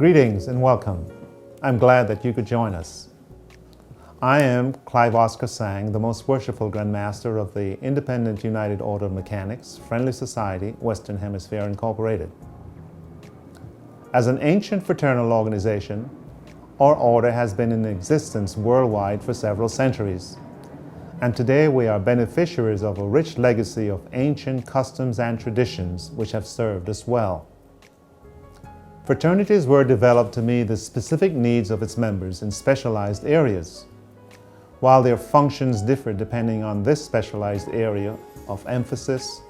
Greetings and welcome. I'm glad that you could join us. I am Clive the most worshipful Grand Master of the Independent United Order of Mechanics, Friendly Society, Western Hemisphere Incorporated. As an ancient fraternal organization, our order has been in existence worldwide for several centuries. And today we are beneficiaries of a rich legacy of ancient customs and traditions which have served us well. Fraternities were developed to meet the specific needs of its members in specialized areas. While their functions differ depending on this specialized area of emphasis,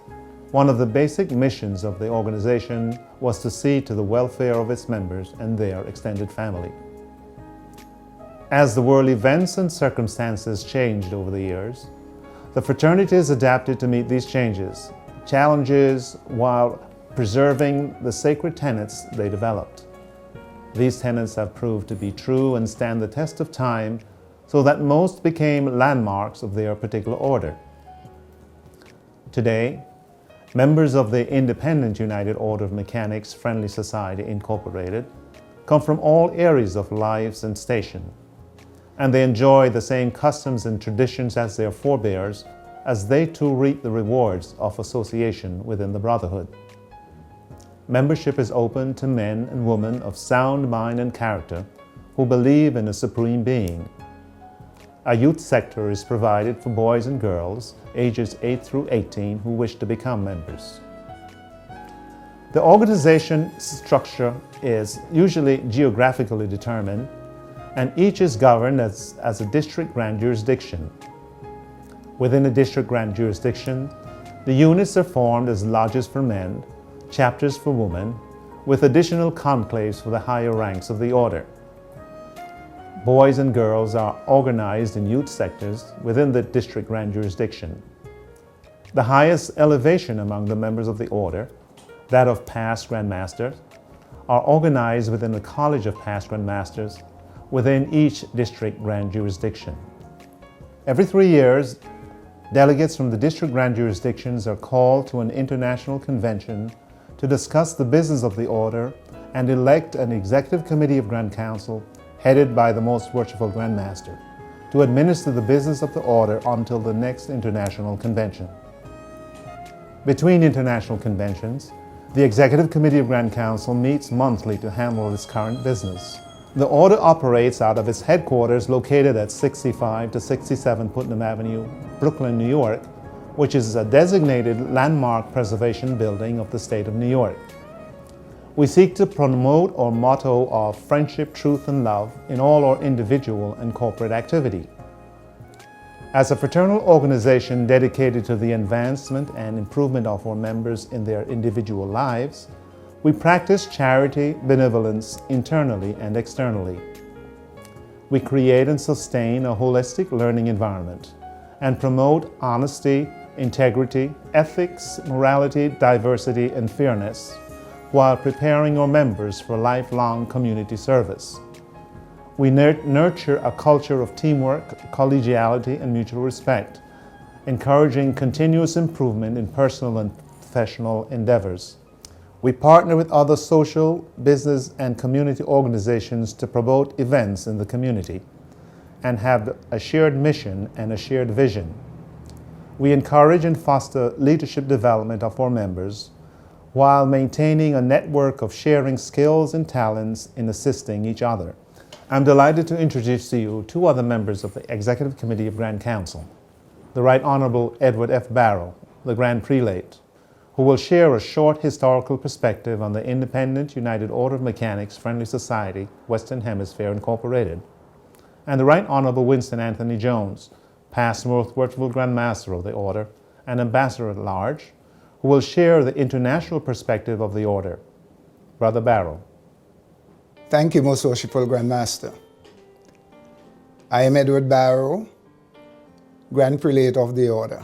one of the basic missions of the organization was to see to the welfare of its members and their extended family. As the world events and circumstances changed over the years, the fraternities adapted to meet these challenges while preserving the sacred tenets they developed. These tenets have proved to be true and stand the test of time, so that most became landmarks of their particular order. Today, members of the Independent United Order of Mechanics Friendly Society Incorporated come from all areas of lives and station, and they enjoy the same customs and traditions as their forebears, as they too reap the rewards of association within the brotherhood. Membership is open to men and women of sound mind and character who believe in a supreme being. A youth sector is provided for boys and girls ages 8 through 18 who wish to become members. The organization structure is usually geographically determined, and each is governed as a district grand jurisdiction. Within a district grand jurisdiction, the units are formed as lodges for men, chapters for women, with additional conclaves for the higher ranks of the order. Boys and girls are organized in youth sectors within the district grand jurisdiction. The highest elevation among the members of the order, that of past Grand Masters, are organized within the College of Past Grand Masters within each district grand jurisdiction. Every 3 years, delegates from the district grand jurisdictions are called to an international convention to discuss the business of the order and elect an executive committee of Grand Council headed by the most worshipful Grand Master to administer the business of the order until the next international convention. Between international conventions, the executive committee of Grand Council meets monthly to handle its current business. The order operates out of its headquarters located at 65 to 67 Putnam Avenue, Brooklyn, New York, which is a designated landmark preservation building of the state of New York. We seek to promote our motto of friendship, truth, and love in all our individual and corporate activity. As a fraternal organization dedicated to the advancement and improvement of our members in their individual lives, we practice charity, benevolence internally and externally. We create and sustain a holistic learning environment and promote honesty, integrity, ethics, morality, diversity, and fairness, while preparing our members for lifelong community service. We nurture a culture of teamwork, collegiality, and mutual respect, encouraging continuous improvement in personal and professional endeavors. We partner with other social, business, and community organizations to promote events in the community and have a shared mission and a shared vision. We encourage and foster leadership development of our members while maintaining a network of sharing skills and talents in assisting each other. I'm delighted to introduce to you 2 other members of the Executive Committee of Grand Council, the Right Honorable Edward F. Barrow, the Grand Prelate, who will share a short historical perspective on the Independent United Order of Mechanics Friendly Society, Western Hemisphere Incorporated, and the Right Honorable Winston Anthony Jones, past Most Worshipful Grand Master of the Order and Ambassador at Large, who will share the international perspective of the order. Brother Barrow. Thank you, Most Worshipful Grand Master. I am Edward Barrow, Grand Prelate of the Order.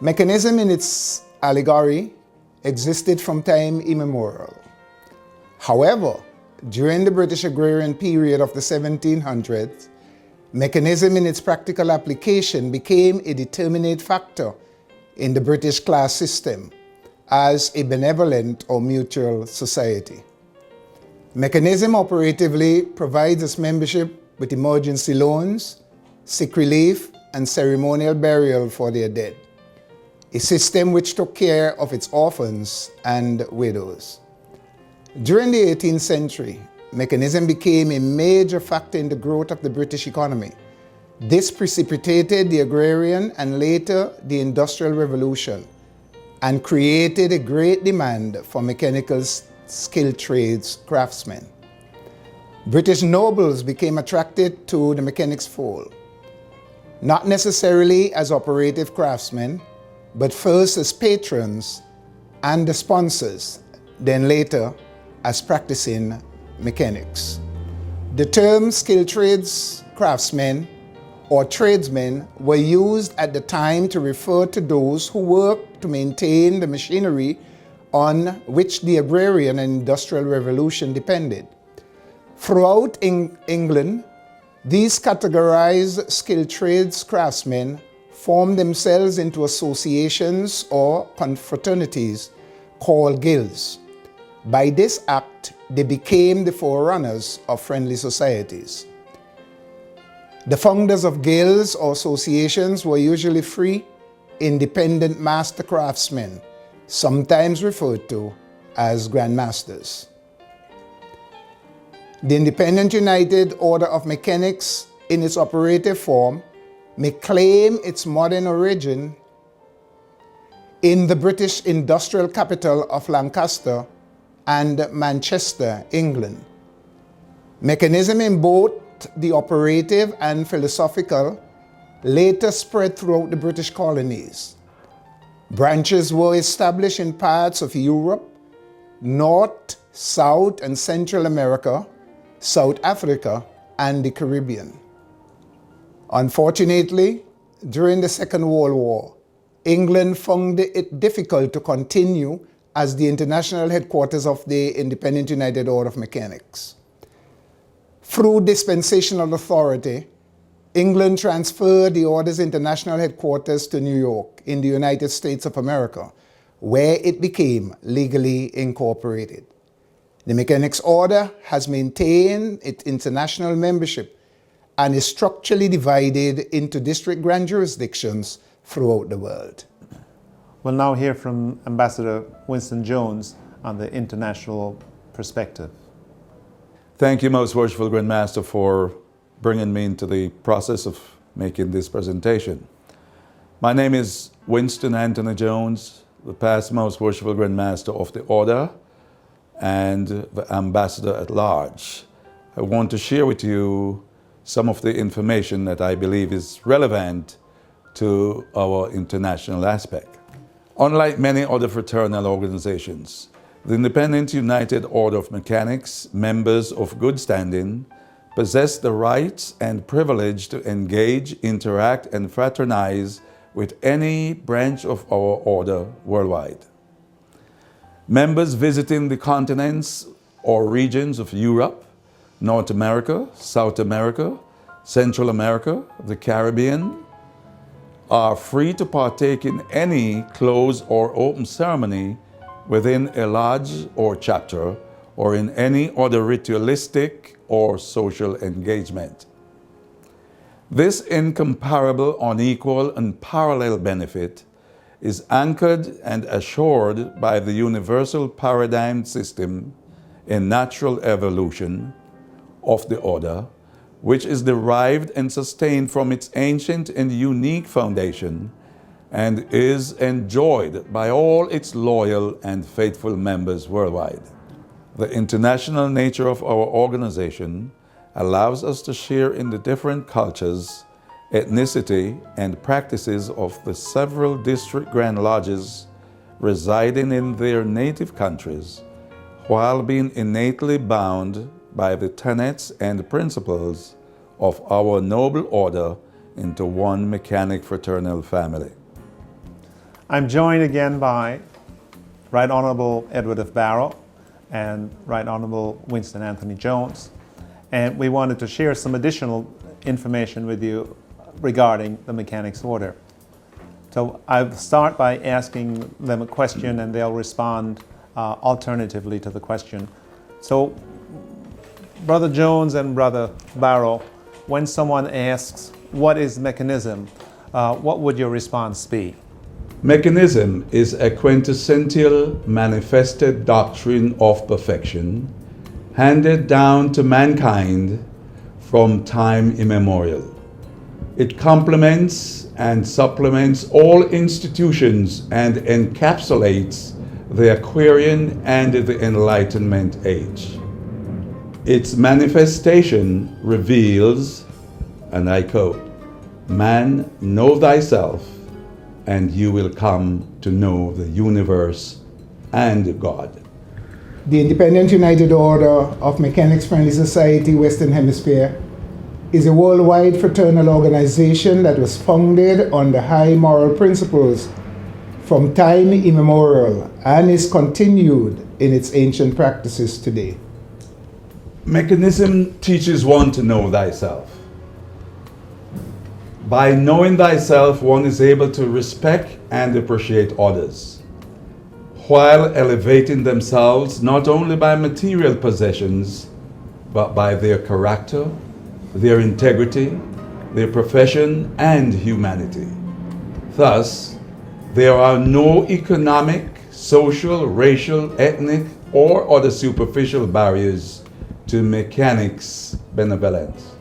Mechanism in its allegory existed from time immemorial. However, during the British agrarian period of the 1700s, mechanism in its practical application became a determinate factor in the British class system as a benevolent or mutual society. Mechanism operatively provides its membership with emergency loans, sick relief, and ceremonial burial for their dead, a system which took care of its orphans and widows. During the 18th century, mechanism became a major factor in the growth of the British economy. This precipitated the agrarian and later the Industrial Revolution and created a great demand for mechanical skilled trades craftsmen. British nobles became attracted to the mechanics' fold, not necessarily as operative craftsmen, but first as patrons and the sponsors, then later as practicing mechanics. The term skilled trades craftsmen or tradesmen were used at the time to refer to those who worked to maintain the machinery on which the agrarian and industrial revolution depended. Throughout England, these categorized skilled trades craftsmen formed themselves into associations or confraternities called guilds. By this act, they became the forerunners of friendly societies. The founders of guilds or associations were usually free, independent master craftsmen, sometimes referred to as grandmasters. The Independent United Order of Mechanics, in its operative form, may claim its modern origin in the British industrial capital of Lancaster and Manchester, England. Mechanism in both the operative and philosophical later spread throughout the British colonies. Branches were established in parts of Europe, North, South, and Central America, South Africa, and the Caribbean. Unfortunately, during the Second World War, England found it difficult to continue as the international headquarters of the Independent United Order of Mechanics. Through dispensational authority, England transferred the Order's international headquarters to New York in the United States of America, where it became legally incorporated. The Mechanics Order has maintained its international membership and is structurally divided into district grand jurisdictions throughout the world. We'll now hear from Ambassador Winston Jones on the international perspective. Thank you, Most Worshipful Grand Master, for bringing me into the process of making this presentation. My name is Winston Anthony Jones, the past Most Worshipful Grand Master of the Order and the Ambassador at Large. I want to share with you some of the information that I believe is relevant to our international aspect. Unlike many other fraternal organizations, the Independent United Order of Mechanics, members of good standing, possess the rights and privilege to engage, interact, and fraternize with any branch of our order worldwide. Members visiting the continents or regions of Europe, North America, South America, Central America, the Caribbean, are free to partake in any closed or open ceremony within a lodge or chapter, or in any other ritualistic or social engagement. This incomparable, unequal, and parallel benefit is anchored and assured by the universal paradigm system in natural evolution of the order, which is derived and sustained from its ancient and unique foundation, and is enjoyed by all its loyal and faithful members worldwide. The international nature of our organization allows us to share in the different cultures, ethnicity, and practices of the several district grand lodges residing in their native countries, while being innately bound by the tenets and principles of our noble order into one mechanic fraternal family. I'm joined again by Right Honorable Edward F. Barrow and Right Honorable Winston Anthony Jones. And we wanted to share some additional information with you regarding the Mechanics Order. So I'll start by asking them a question and they'll respond alternatively to the question. So Brother Jones and Brother Barrow, when someone asks, what is mechanism, what would your response be? Mechanism is a quintessential manifested doctrine of perfection handed down to mankind from time immemorial. It complements and supplements all institutions and encapsulates the Aquarian and the Enlightenment age. Its manifestation reveals, and I quote, "Man, know thyself, and you will come to know the universe and God." The Independent United Order of Mechanics Friendly Society Western Hemisphere is a worldwide fraternal organization that was founded on the high moral principles from time immemorial and is continued in its ancient practices today. Mechanism teaches one to know thyself. By knowing thyself, one is able to respect and appreciate others, while elevating themselves not only by material possessions, but by their character, their integrity, their profession, and humanity. Thus, there are no economic, social, racial, ethnic, or other superficial barriers to mechanics benevolence.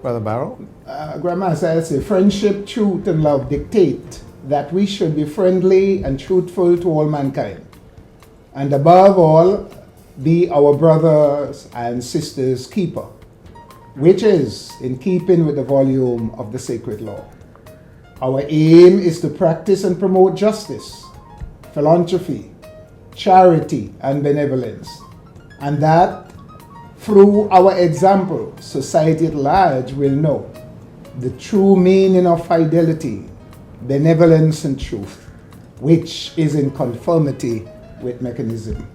Brother Barrow? Grandmaster, I say friendship, truth, and love dictate that we should be friendly and truthful to all mankind. And above all, be our brothers and sisters' keeper, which is in keeping with the volume of the sacred law. Our aim is to practice and promote justice, philanthropy, charity, and benevolence, and that through our example, society at large will know the true meaning of fidelity, benevolence, and truth, which is in conformity with mechanism.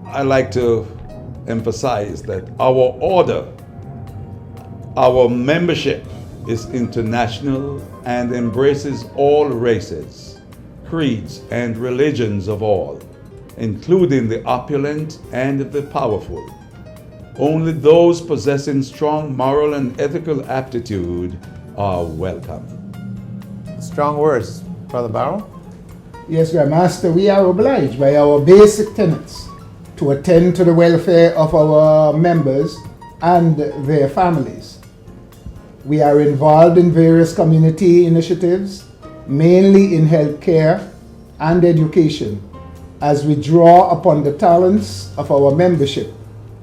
I like to emphasize that our order, our membership is international and embraces all races, creeds, and religions of all, including the opulent and the powerful. Only those possessing strong moral and ethical aptitude are welcome. Strong words. Brother Barrow? Yes, Grandmaster, we are obliged by our basic tenets to attend to the welfare of our members and their families. We are involved in various community initiatives, mainly in healthcare and education, as we draw upon the talents of our membership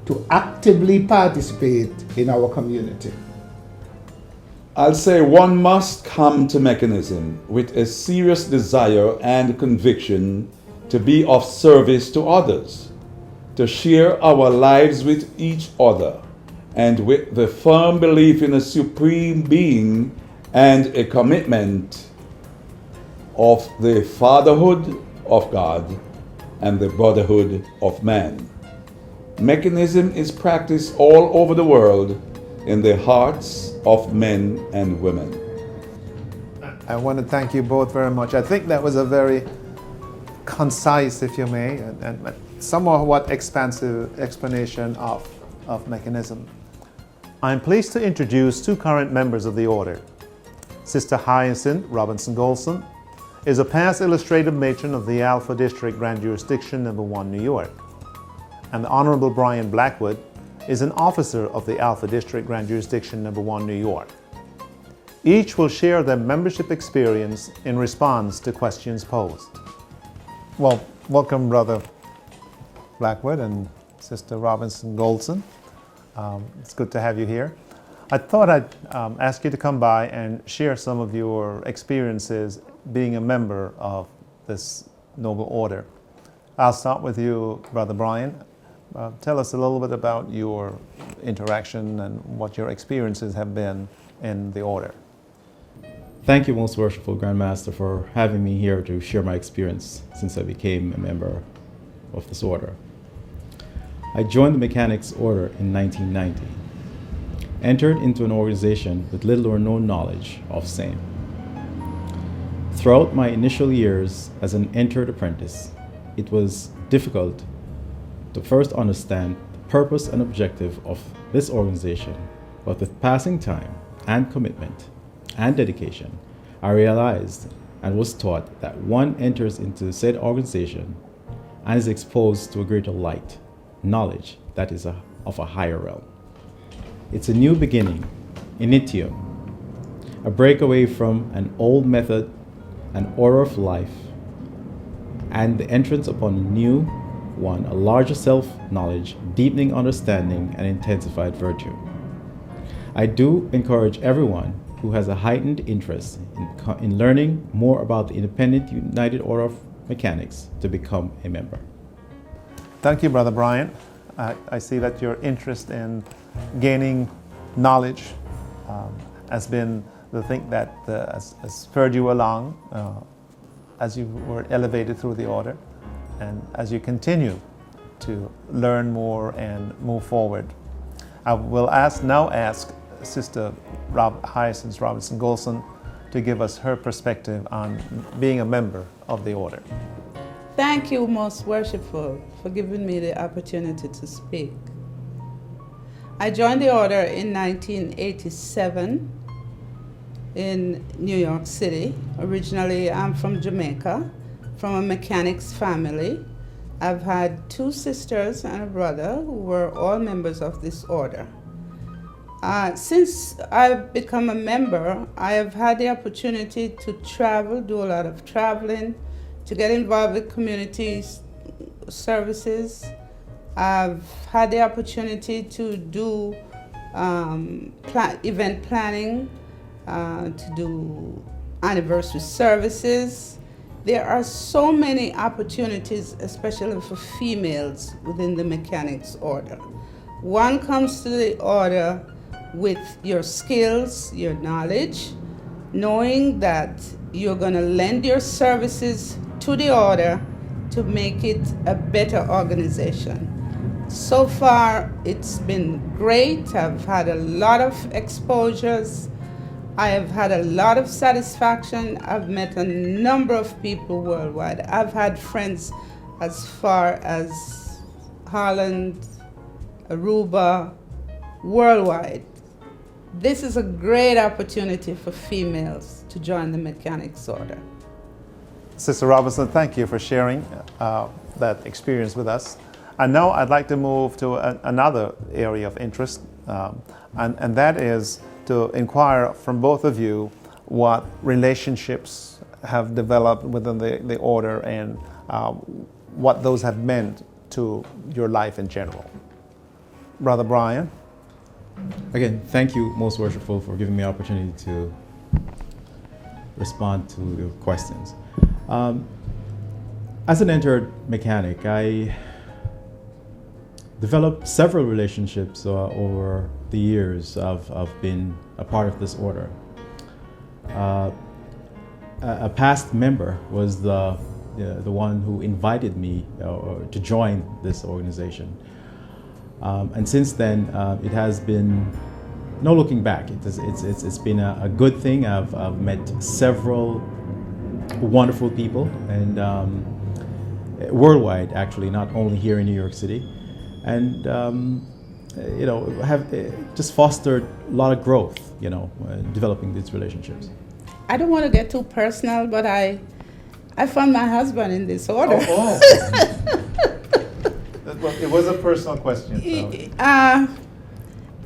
to actively participate in our community. I'll say one must come to mechanism with a serious desire and conviction to be of service to others, to share our lives with each other, and with the firm belief in a supreme being and a commitment of the fatherhood of God and the brotherhood of man. Mechanism is practiced all over the world in the hearts of men and women. I want to thank you both very much. I think that was a very concise, if you may, and somewhat expansive explanation of mechanism. I'm pleased to introduce two current members of the order. Sister Hyacinth Robinson-Golson is a past illustrative matron of the Alpha District Grand Jurisdiction No. 1, New York. And the Honorable Brian Blackwood is an officer of the Alpha District Grand Jurisdiction No. 1, New York. Each will share their membership experience in response to questions posed. Well, welcome, Brother Blackwood and Sister Robinson-Golson. It's good to have you here. I thought I'd ask you to come by and share some of your experiences being a member of this noble order. I'll start with you, Brother Brian. Tell us a little bit about your interaction and what your experiences have been in the order. Thank you, Most Worshipful Grandmaster, for having me here to share my experience since I became a member of this order. I joined the Mechanics Order in 1990, entered into an organization with little or no knowledge of same. Throughout my initial years as an entered apprentice, it was difficult to first understand purpose and objective of this organization, but with passing time and commitment and dedication, I realized and was taught that one enters into said organization and is exposed to a greater light, knowledge that is of a higher realm. It's a new beginning, initium, a breakaway from an old method, an order of life, and the entrance upon a new one, a larger self-knowledge, deepening understanding, and intensified virtue. I do encourage everyone who has a heightened interest in learning more about the Independent United Order of Mechanics to become a member. Thank you, Brother Brian. I see that your interest in gaining knowledge has been the thing that has spurred you along as you were elevated through the order, and as you continue to learn more and move forward. I will now ask Sister Hyacinth Robinson Golson to give us her perspective on being a member of the order. Thank you, Most Worshipful, for giving me the opportunity to speak. I joined the order in 1987 in New York City. Originally, I'm from Jamaica, from a mechanics family. I've had two sisters and a brother who were all members of this order. Since I've become a member, I have had the opportunity to travel, do a lot of traveling, to get involved with community services. I've had the opportunity to do event planning, to do anniversary services. There are so many opportunities, especially for females within the mechanics order. One comes to the order with your skills, your knowledge, knowing that you're going to lend your services to the order to make it a better organization. So far, it's been great. I've had a lot of exposures. I have had a lot of satisfaction. I've met a number of people worldwide. I've had friends as far as Holland, Aruba, worldwide. This is a great opportunity for females to join the mechanics order. Sister Robinson, thank you for sharing that experience with us. And now I'd like to move to another area of interest, and that is to inquire from both of you what relationships have developed within the order and what those have meant to your life in general. Brother Brian? Again, thank you, Most Worshipful, for giving me the opportunity to respond to your questions. As an entered mechanic, I developed several relationships over the years of being a part of this order. A past member was the one who invited me to join this organization. And since then, it has been no looking back. It's been a good thing. I've met several wonderful people, and worldwide, actually, not only here in New York City, and have just fostered a lot of growth, developing these relationships. I don't want to get too personal, but I found my husband in this order. Oh. Well, it was a personal question. So.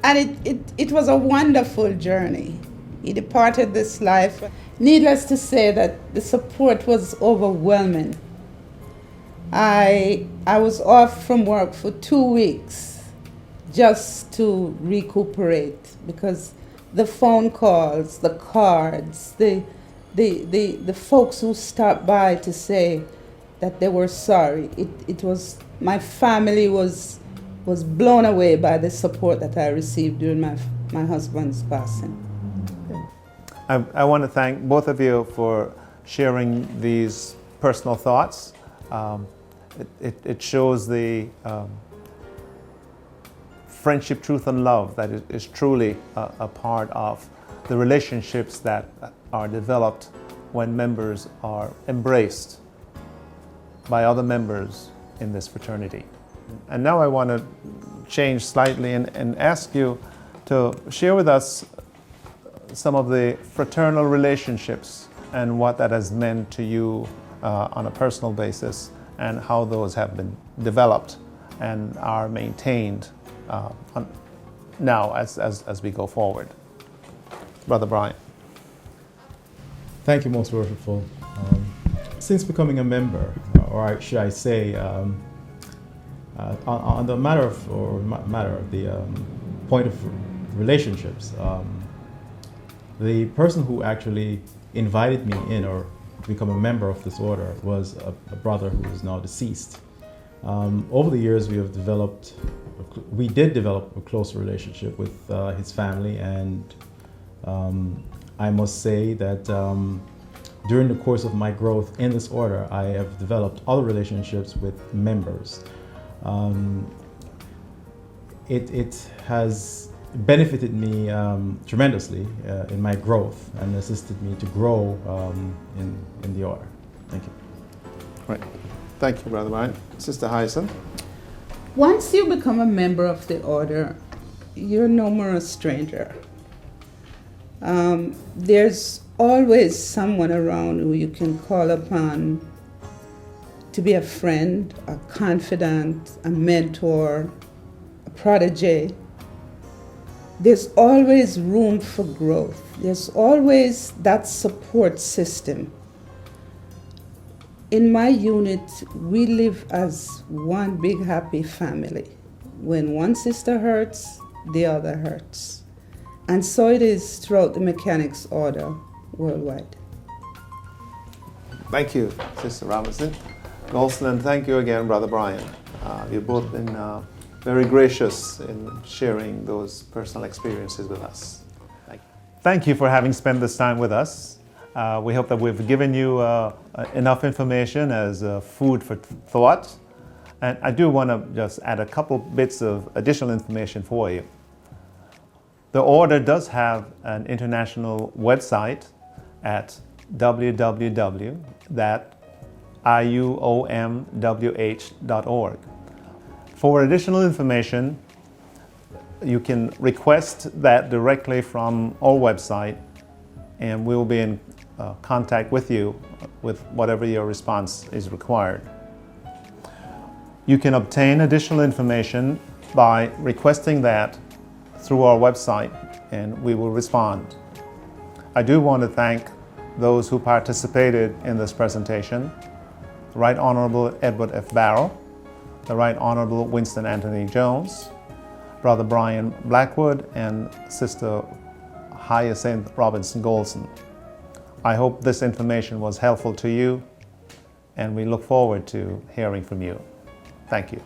And it was a wonderful journey. He departed this life. Needless to say that the support was overwhelming. I was off from work for 2 weeks just to recuperate, because the phone calls, the cards, the folks who stopped by to say that they were sorry. It was, my family was blown away by the support that I received during my husband's passing. I want to thank both of you for sharing these personal thoughts. It shows the friendship, truth, and love that is truly a part of the relationships that are developed when members are embraced by other members in this fraternity. And now I want to change slightly and ask you to share with us some of the fraternal relationships and what that has meant to you on a personal basis, and how those have been developed and are maintained now as we go forward. Brother Brian. Thank you, Most Worshipful. Since becoming a member, or should I say, on the matter of the point of relationships, the person who actually invited me in or to become a member of this order was a brother who is now deceased. Over the years, we did develop a close relationship with his family, and I must say that during the course of my growth in this order, I have developed other relationships with members. It has benefited me tremendously in my growth and assisted me to grow in the order. Thank you. Right. Thank you, Brother Brian. Sister Hyacinth. Once you become a member of the order, you're no more a stranger. There's always someone around who you can call upon to be a friend, a confidant, a mentor, a protege. There's always room for growth. There's always that support system. In my unit, we live as one big happy family. When one sister hurts, the other hurts. And so it is throughout the mechanics order worldwide. Thank you, Sister Robinson. Golson, and thank you again, Brother Brian. You've both been very gracious in sharing those personal experiences with us. Thank you for having spent this time with us. We hope that we've given you enough information as food for thought. And I do want to just add a couple bits of additional information for you. The order does have an international website at www.iuomwh.org. For additional information, you can request that directly from our website, and we will be in contact with you with whatever your response is required. You can obtain additional information by requesting that through our website, and we will respond. I do want to thank those who participated in this presentation: the Right Honorable Edward F. Barrow, the Right Honorable Winston Anthony Jones, Brother Brian Blackwood, and Sister Hyacinth Robinson Golson. I hope this information was helpful to you, and we look forward to hearing from you. Thank you.